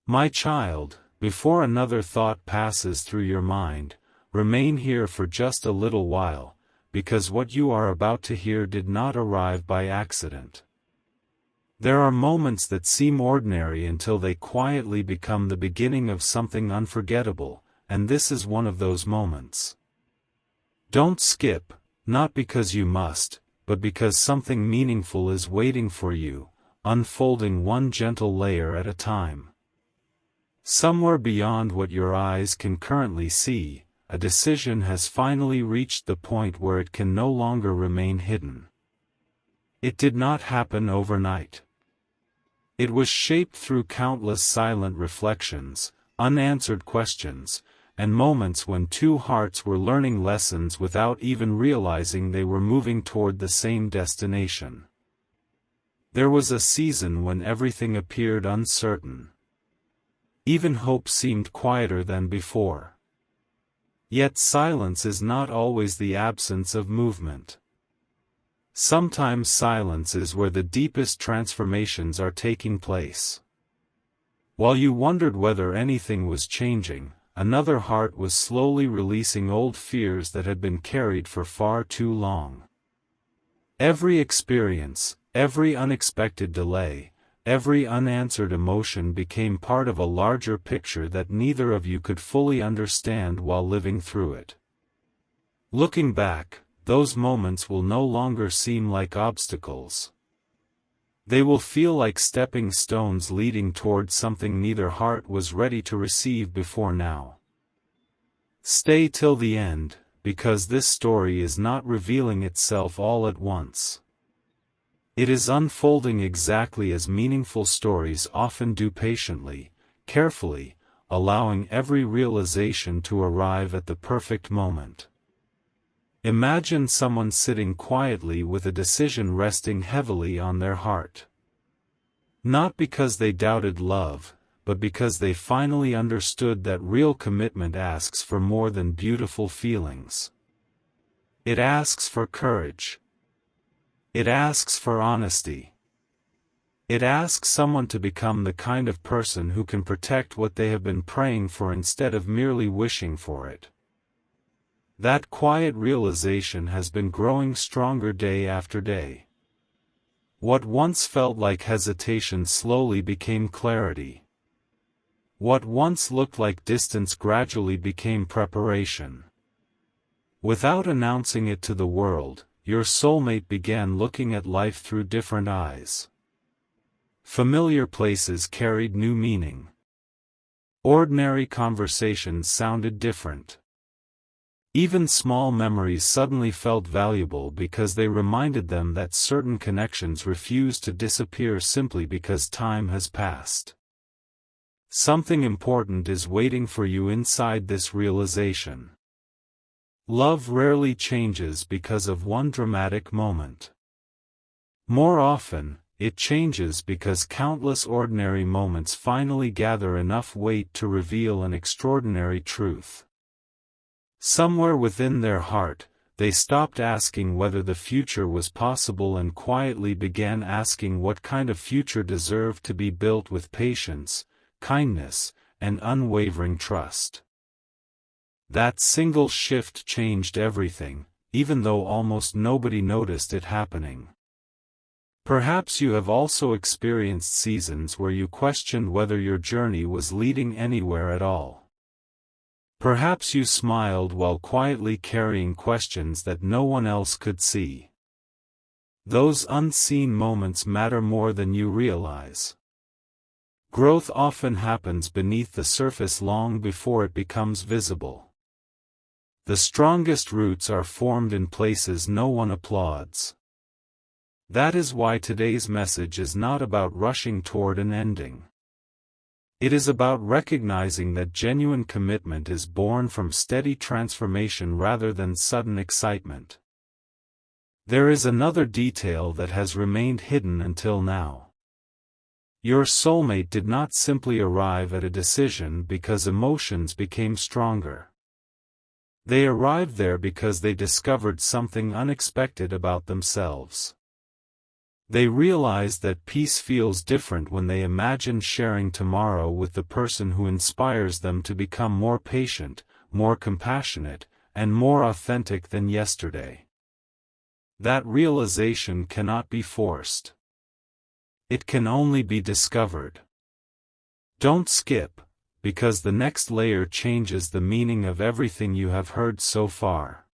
My child, before another thought passes through your mind, remain here for just a little while, because what you are about to hear did not arrive by accident. There are moments that seem ordinary until they quietly become the beginning of something unforgettable, and this is one of those moments. Don't skip, not because you must, but because something meaningful is waiting for you, unfolding one gentle layer at a time. Somewhere beyond what your eyes can currently see, a decision has finally reached the point where it can no longer remain hidden. It did not happen overnight. It was shaped through countless silent reflections, unanswered questions, and moments when two hearts were learning lessons without even realizing they were moving toward the same destination. There was a season when everything appeared uncertain. Even hope seemed quieter than before. Yet silence is not always the absence of movement. Sometimes silence is where the deepest transformations are taking place. While you wondered whether anything was changing, another heart was slowly releasing old fears that had been carried for far too long. Every experience, every unexpected delay, every unanswered emotion became part of a larger picture that neither of you could fully understand while living through it. Looking back, those moments will no longer seem like obstacles. They will feel like stepping stones leading toward something neither heart was ready to receive before now. Stay till the end, because this story is not revealing itself all at once. It is unfolding exactly as meaningful stories often do, patiently, carefully, allowing every realization to arrive at the perfect moment. Imagine someone sitting quietly with a decision resting heavily on their heart. Not because they doubted love, but because they finally understood that real commitment asks for more than beautiful feelings. It asks for courage. It asks for honesty. It asks someone to become the kind of person who can protect what they have been praying for instead of merely wishing for it. That quiet realization has been growing stronger day after day. What once felt like hesitation slowly became clarity. What once looked like distance gradually became preparation. Without announcing it to the world, your soulmate began looking at life through different eyes. Familiar places carried new meaning. Ordinary conversations sounded different. Even small memories suddenly felt valuable because they reminded them that certain connections refuse to disappear simply because time has passed. Something important is waiting for you inside this realization. Love rarely changes because of one dramatic moment. More often, it changes because countless ordinary moments finally gather enough weight to reveal an extraordinary truth. Somewhere within their heart, they stopped asking whether the future was possible and quietly began asking what kind of future deserved to be built with patience, kindness, and unwavering trust. That single shift changed everything, even though almost nobody noticed it happening. Perhaps you have also experienced seasons where you questioned whether your journey was leading anywhere at all. Perhaps you smiled while quietly carrying questions that no one else could see. Those unseen moments matter more than you realize. Growth often happens beneath the surface long before it becomes visible. The strongest roots are formed in places no one applauds. That is why today's message is not about rushing toward an ending. It is about recognizing that genuine commitment is born from steady transformation rather than sudden excitement. There is another detail that has remained hidden until now. Your soulmate did not simply arrive at a decision because emotions became stronger. They arrived there because they discovered something unexpected about themselves. They realize that peace feels different when they imagine sharing tomorrow with the person who inspires them to become more patient, more compassionate, and more authentic than yesterday. That realization cannot be forced. It can only be discovered. Don't skip, because the next layer changes the meaning of everything you have heard so far.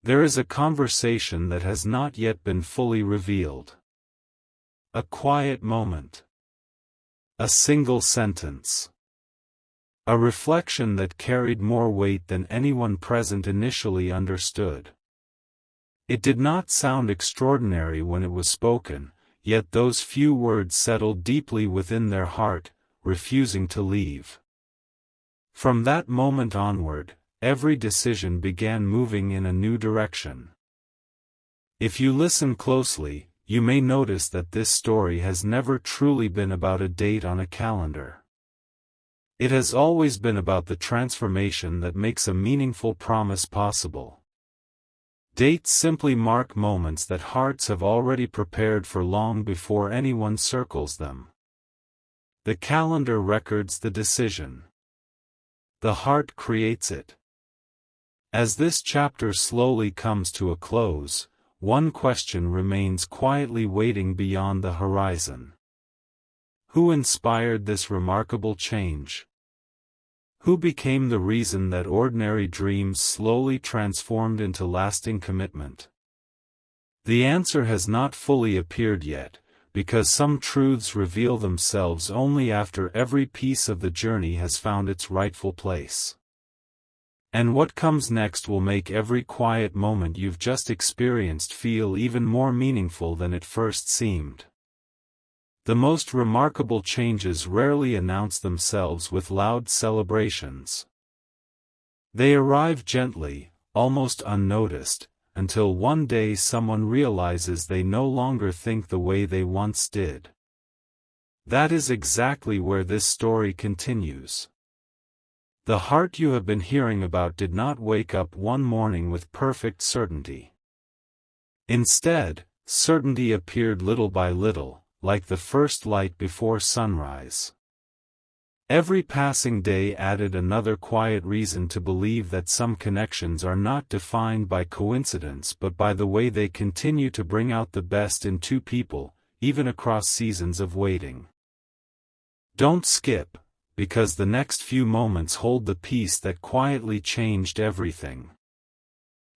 There is a conversation that has not yet been fully revealed. A quiet moment. A single sentence. A reflection that carried more weight than anyone present initially understood. It did not sound extraordinary when it was spoken, yet those few words settled deeply within their heart, refusing to leave. From that moment onward, every decision began moving in a new direction. If you listen closely, you may notice that this story has never truly been about a date on a calendar. It has always been about the transformation that makes a meaningful promise possible. Dates simply mark moments that hearts have already prepared for long before anyone circles them. The calendar records the decision. The heart creates it. As this chapter slowly comes to a close, one question remains quietly waiting beyond the horizon. Who inspired this remarkable change? Who became the reason that ordinary dreams slowly transformed into lasting commitment? The answer has not fully appeared yet, because some truths reveal themselves only after every piece of the journey has found its rightful place. And what comes next will make every quiet moment you've just experienced feel even more meaningful than it first seemed. The most remarkable changes rarely announce themselves with loud celebrations. They arrive gently, almost unnoticed, until one day someone realizes they no longer think the way they once did. That is exactly where this story continues. The heart you have been hearing about did not wake up one morning with perfect certainty. Instead, certainty appeared little by little, like the first light before sunrise. Every passing day added another quiet reason to believe that some connections are not defined by coincidence but by the way they continue to bring out the best in two people, even across seasons of waiting. Don't skip, because the next few moments hold the piece that quietly changed everything.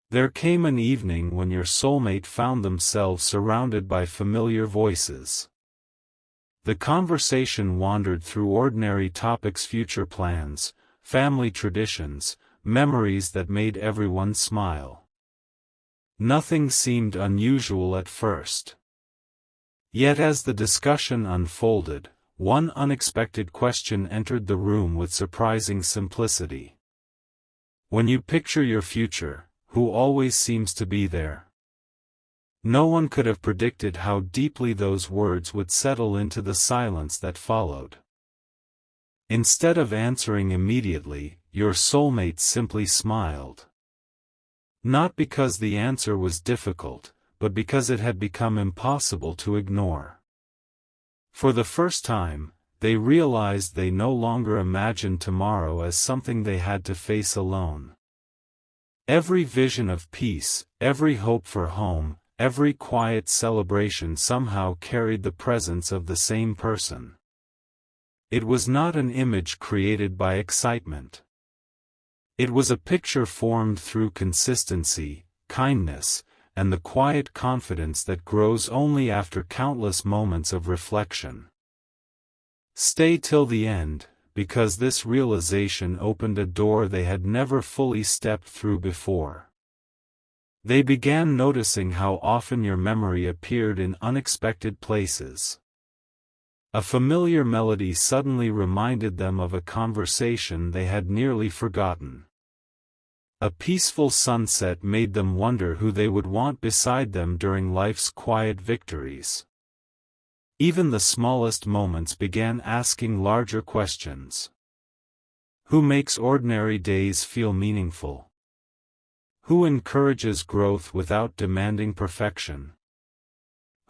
There came an evening when your soulmate found themselves surrounded by familiar voices. The conversation wandered through ordinary topics: future plans, family traditions, memories that made everyone smile. Nothing seemed unusual at first. Yet as the discussion unfolded, one unexpected question entered the room with surprising simplicity. When you picture your future, who always seems to be there? No one could have predicted how deeply those words would settle into the silence that followed. Instead of answering immediately, your soulmate simply smiled. Not because the answer was difficult, but because it had become impossible to ignore. For the first time, they realized they no longer imagined tomorrow as something they had to face alone. Every vision of peace, every hope for home, every quiet celebration somehow carried the presence of the same person. It was not an image created by excitement. It was a picture formed through consistency, kindness, and the quiet confidence that grows only after countless moments of reflection. Stay till the end, because this realization opened a door they had never fully stepped through before. They began noticing how often your memory appeared in unexpected places. A familiar melody suddenly reminded them of a conversation they had nearly forgotten. A peaceful sunset made them wonder who they would want beside them during life's quiet victories. Even the smallest moments began asking larger questions. Who makes ordinary days feel meaningful? Who encourages growth without demanding perfection?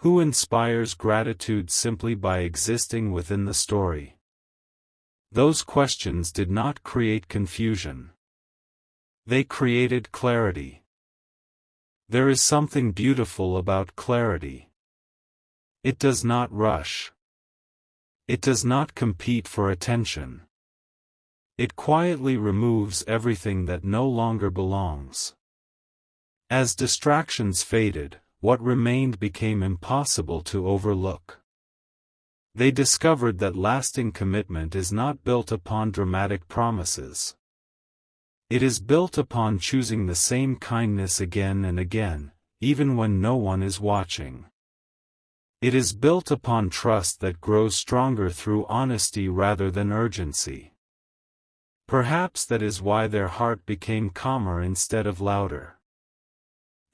Who inspires gratitude simply by existing within the story? Those questions did not create confusion. They created clarity. There is something beautiful about clarity. It does not rush. It does not compete for attention. It quietly removes everything that no longer belongs. As distractions faded, what remained became impossible to overlook. They discovered that lasting commitment is not built upon dramatic promises. It is built upon choosing the same kindness again and again, even when no one is watching. It is built upon trust that grows stronger through honesty rather than urgency. Perhaps that is why their heart became calmer instead of louder.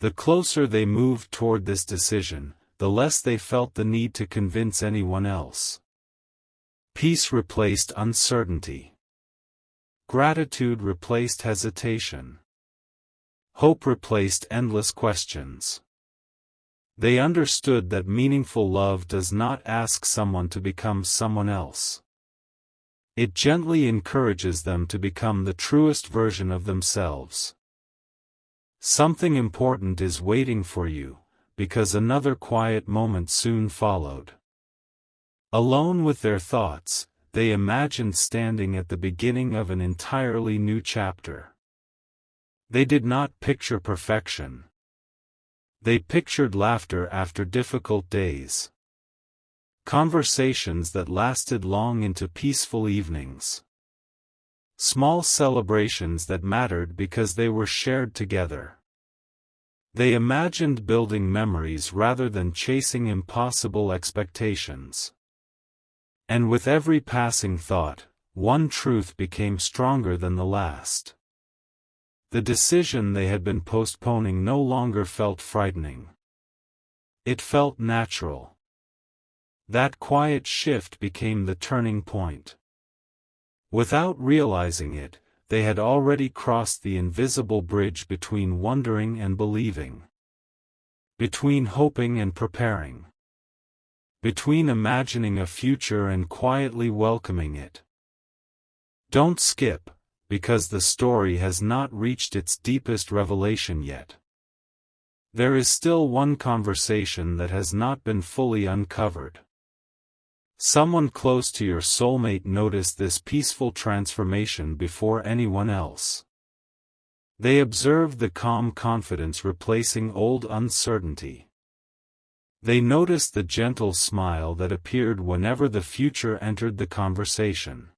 The closer they moved toward this decision, the less they felt the need to convince anyone else. Peace replaced uncertainty. Gratitude replaced hesitation. Hope replaced endless questions. They understood that meaningful love does not ask someone to become someone else. It gently encourages them to become the truest version of themselves. Something important is waiting for you, because another quiet moment soon followed. Alone with their thoughts, they imagined standing at the beginning of an entirely new chapter. They did not picture perfection. They pictured laughter after difficult days. Conversations that lasted long into peaceful evenings. Small celebrations that mattered because they were shared together. They imagined building memories rather than chasing impossible expectations. And with every passing thought, one truth became stronger than the last. The decision they had been postponing no longer felt frightening. It felt natural. That quiet shift became the turning point. Without realizing it, they had already crossed the invisible bridge between wondering and believing. Between hoping and preparing. Between imagining a future and quietly welcoming it. Don't skip, because the story has not reached its deepest revelation yet. There is still one conversation that has not been fully uncovered. Someone close to your soulmate noticed this peaceful transformation before anyone else. They observed the calm confidence replacing old uncertainty. They noticed the gentle smile that appeared whenever the future entered the conversation.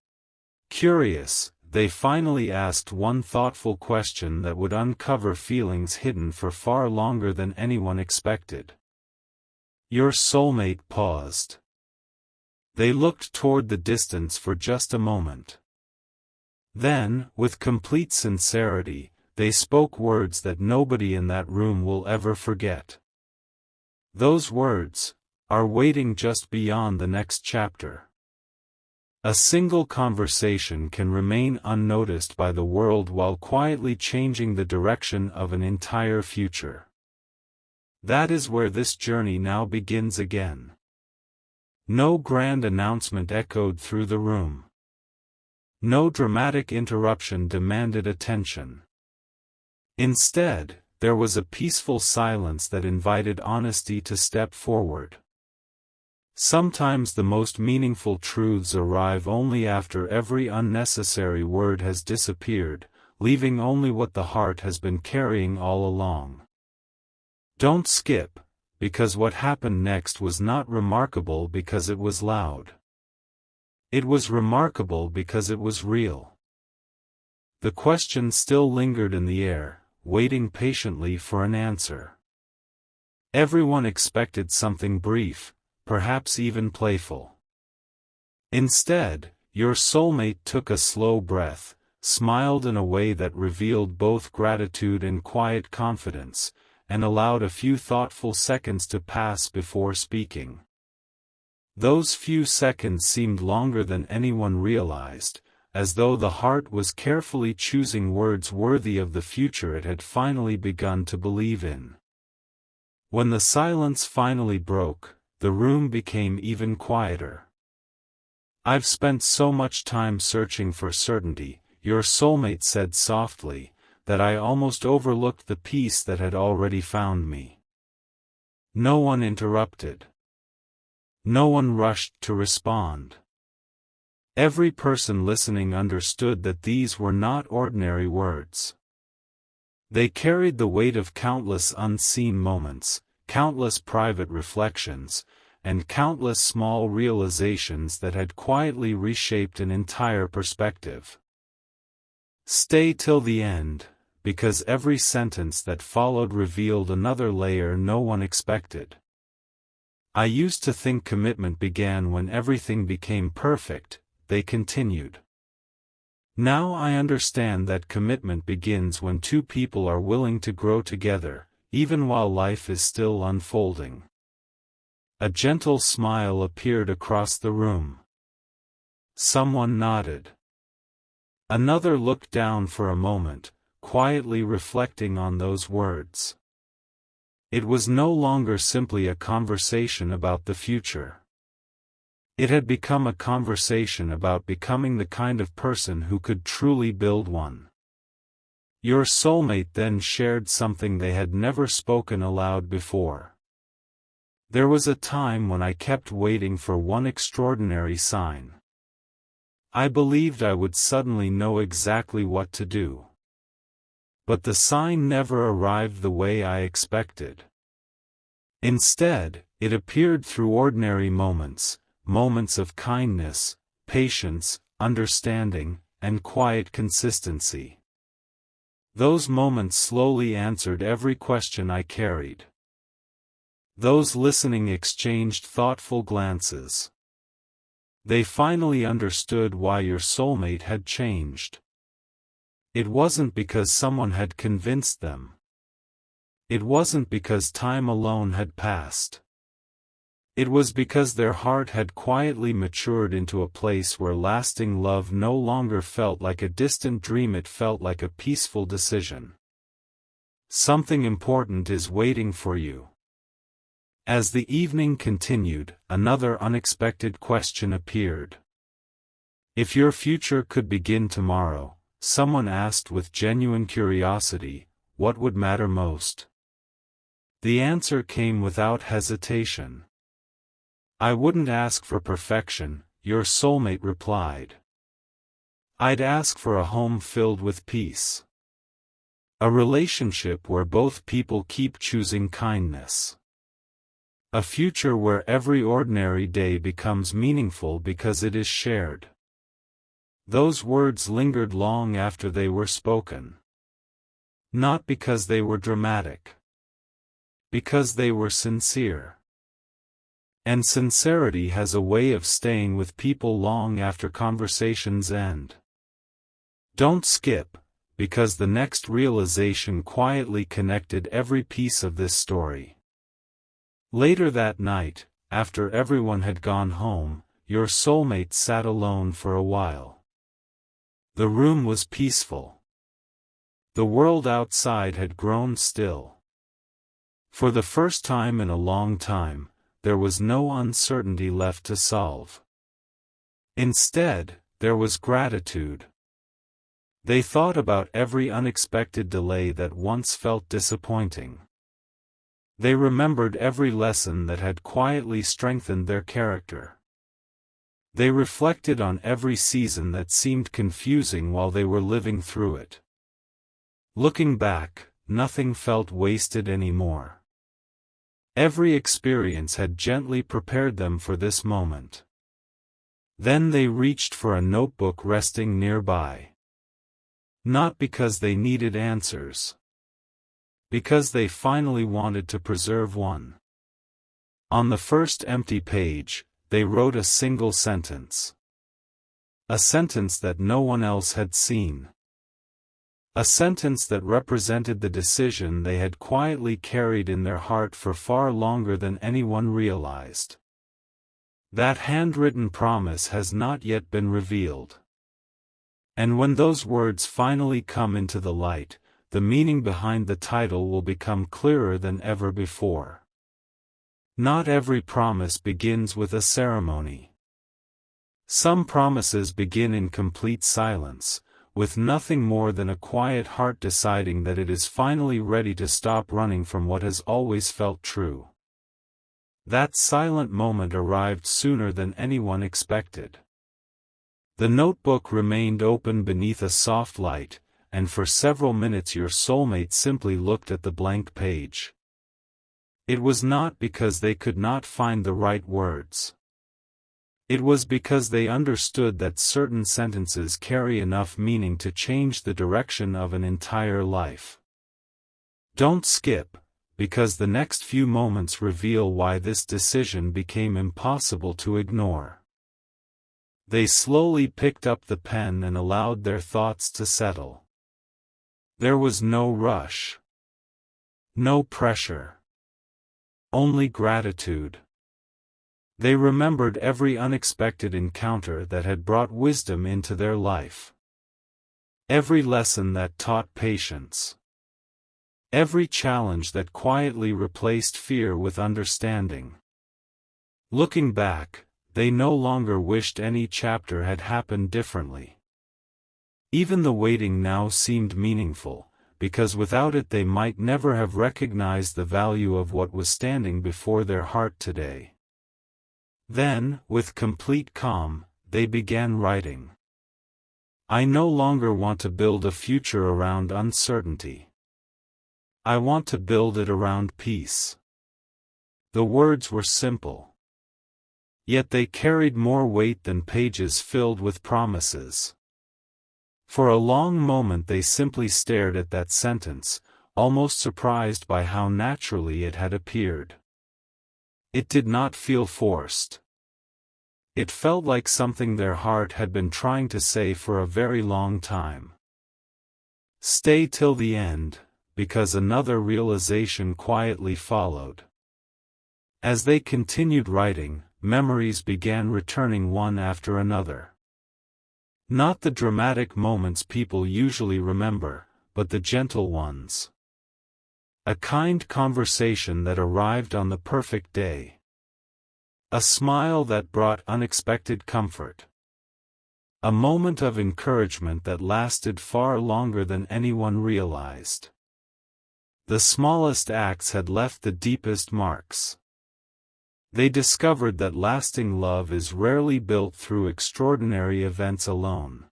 Curious, they finally asked one thoughtful question that would uncover feelings hidden for far longer than anyone expected. Your soulmate paused. They looked toward the distance for just a moment. Then, with complete sincerity, they spoke words that nobody in that room will ever forget. Those words are waiting just beyond the next chapter. A single conversation can remain unnoticed by the world while quietly changing the direction of an entire future. That is where this journey now begins again. No grand announcement echoed through the room. No dramatic interruption demanded attention. Instead, there was a peaceful silence that invited honesty to step forward. Sometimes the most meaningful truths arrive only after every unnecessary word has disappeared, leaving only what the heart has been carrying all along. Don't skip, because what happened next was not remarkable because it was loud. It was remarkable because it was real. The question still lingered in the air, waiting patiently for an answer. Everyone expected something brief, perhaps even playful. Instead, your soulmate took a slow breath, smiled in a way that revealed both gratitude and quiet confidence, and allowed a few thoughtful seconds to pass before speaking. Those few seconds seemed longer than anyone realized, as though the heart was carefully choosing words worthy of the future it had finally begun to believe in. When the silence finally broke, the room became even quieter. "I've spent so much time searching for certainty," your soulmate said softly, "that I almost overlooked the peace that had already found me." No one interrupted. No one rushed to respond. Every person listening understood that these were not ordinary words. They carried the weight of countless unseen moments, countless private reflections, and countless small realizations that had quietly reshaped an entire perspective. Stay till the end, because every sentence that followed revealed another layer no one expected. "I used to think commitment began when everything became perfect," they continued. "Now I understand that commitment begins when two people are willing to grow together, even while life is still unfolding." A gentle smile appeared across the room. Someone nodded. Another looked down for a moment, quietly reflecting on those words. It was no longer simply a conversation about the future. It had become a conversation about becoming the kind of person who could truly build one. Your soulmate then shared something they had never spoken aloud before. "There was a time when I kept waiting for one extraordinary sign. I believed I would suddenly know exactly what to do. But the sign never arrived the way I expected. Instead, it appeared through ordinary moments, moments of kindness, patience, understanding, and quiet consistency. Those moments slowly answered every question I carried." Those listening exchanged thoughtful glances. They finally understood why your soulmate had changed. It wasn't because someone had convinced them. It wasn't because time alone had passed. It was because their heart had quietly matured into a place where lasting love no longer felt like a distant dream, it felt like a peaceful decision. Something important is waiting for you. As the evening continued, another unexpected question appeared. "If your future could begin tomorrow," someone asked with genuine curiosity, "what would matter most?" The answer came without hesitation. "I wouldn't ask for perfection," your soulmate replied. "I'd ask for a home filled with peace. A relationship where both people keep choosing kindness. A future where every ordinary day becomes meaningful because it is shared." Those words lingered long after they were spoken. Not because they were dramatic. Because they were sincere. And sincerity has a way of staying with people long after conversations end. Don't skip, because the next realization quietly connected every piece of this story. Later that night, after everyone had gone home, your soulmate sat alone for a while. The room was peaceful. The world outside had grown still. For the first time in a long time, there was no uncertainty left to solve. Instead, there was gratitude. They thought about every unexpected delay that once felt disappointing. They remembered every lesson that had quietly strengthened their character. They reflected on every season that seemed confusing while they were living through it. Looking back, nothing felt wasted anymore. Every experience had gently prepared them for this moment. Then they reached for a notebook resting nearby. Not because they needed answers. Because they finally wanted to preserve one. On the first empty page, they wrote a single sentence. A sentence that no one else had seen. A sentence that represented the decision they had quietly carried in their heart for far longer than anyone realized. That handwritten promise has not yet been revealed. And when those words finally come into the light, the meaning behind the title will become clearer than ever before. Not every promise begins with a ceremony. Some promises begin in complete silence, with nothing more than a quiet heart deciding that it is finally ready to stop running from what has always felt true. That silent moment arrived sooner than anyone expected. The notebook remained open beneath a soft light, and for several minutes your soulmate simply looked at the blank page. It was not because they could not find the right words. It was because they understood that certain sentences carry enough meaning to change the direction of an entire life. Don't skip, because the next few moments reveal why this decision became impossible to ignore. They slowly picked up the pen and allowed their thoughts to settle. There was no rush. No pressure. Only gratitude. They remembered every unexpected encounter that had brought wisdom into their life. Every lesson that taught patience. Every challenge that quietly replaced fear with understanding. Looking back, they no longer wished any chapter had happened differently. Even the waiting now seemed meaningful, because without it they might never have recognized the value of what was standing before their heart today. Then, with complete calm, they began writing. I no longer want to build a future around uncertainty. I want to build it around peace. The words were simple. Yet they carried more weight than pages filled with promises. For a long moment they simply stared at that sentence, almost surprised by how naturally it had appeared. It did not feel forced. It felt like something their heart had been trying to say for a very long time. Stay till the end, because another realization quietly followed. As they continued writing, memories began returning one after another. Not the dramatic moments people usually remember, but the gentle ones. A kind conversation that arrived on the perfect day. A smile that brought unexpected comfort. A moment of encouragement that lasted far longer than anyone realized. The smallest acts had left the deepest marks. They discovered that lasting love is rarely built through extraordinary events alone.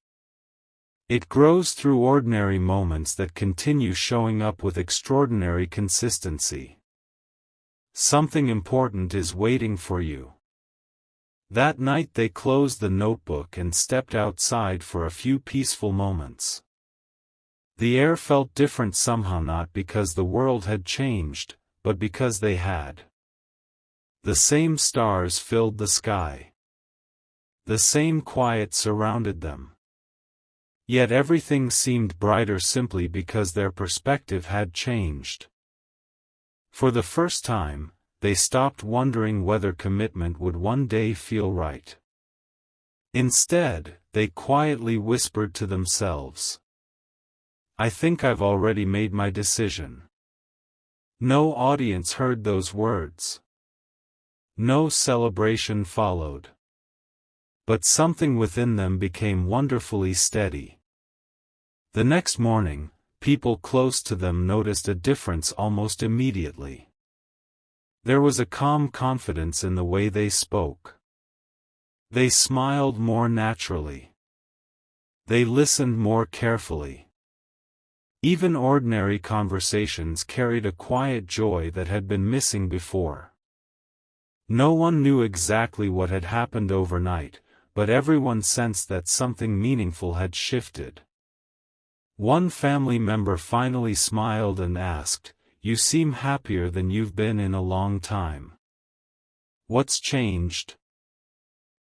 It grows through ordinary moments that continue showing up with extraordinary consistency. Something important is waiting for you. That night they closed the notebook and stepped outside for a few peaceful moments. The air felt different somehow, not because the world had changed, but because they had. The same stars filled the sky. The same quiet surrounded them. Yet everything seemed brighter simply because their perspective had changed. For the first time, they stopped wondering whether commitment would one day feel right. Instead, they quietly whispered to themselves, I think I've already made my decision. No audience heard those words. No celebration followed. But something within them became wonderfully steady. The next morning, people close to them noticed a difference almost immediately. There was a calm confidence in the way they spoke. They smiled more naturally. They listened more carefully. Even ordinary conversations carried a quiet joy that had been missing before. No one knew exactly what had happened overnight, but everyone sensed that something meaningful had shifted. One family member finally smiled and asked, You seem happier than you've been in a long time. What's changed?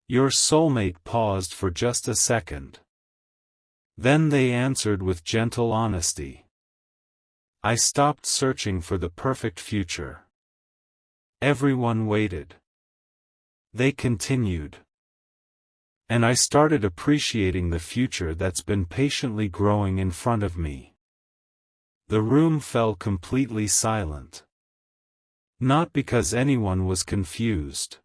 Your soulmate paused for just a second. Then they answered with gentle honesty. I stopped searching for the perfect future. Everyone waited. They continued. And I started appreciating the future that's been patiently growing in front of me. The room fell completely silent. Not because anyone was confused.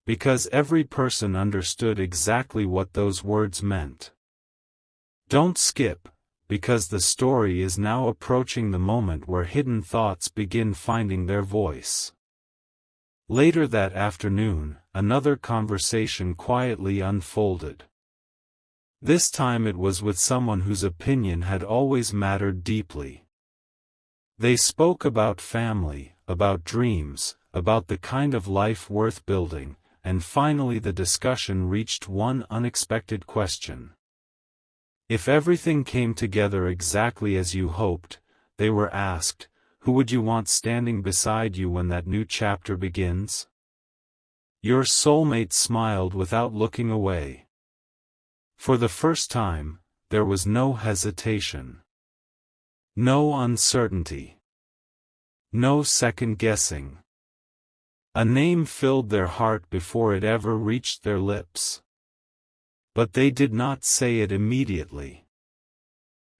Because every person understood exactly what those words meant. Don't skip, because the story is now approaching the moment where hidden thoughts begin finding their voice. Later that afternoon, another conversation quietly unfolded. This time it was with someone whose opinion had always mattered deeply. They spoke about family, about dreams, about the kind of life worth building, and finally the discussion reached one unexpected question. If everything came together exactly as you hoped, they were asked, who would you want standing beside you when that new chapter begins? Your soulmate smiled without looking away. For the first time, there was no hesitation. No uncertainty. No second guessing. A name filled their heart before it ever reached their lips. But they did not say it immediately.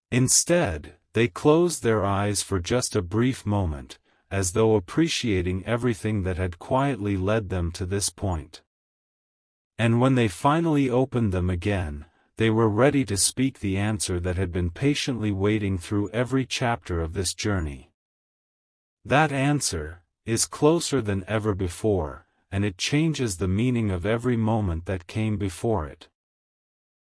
Instead, they closed their eyes for just a brief moment, as though appreciating everything that had quietly led them to this point. And when they finally opened them again, they were ready to speak the answer that had been patiently waiting through every chapter of this journey. That answer is closer than ever before, and it changes the meaning of every moment that came before it.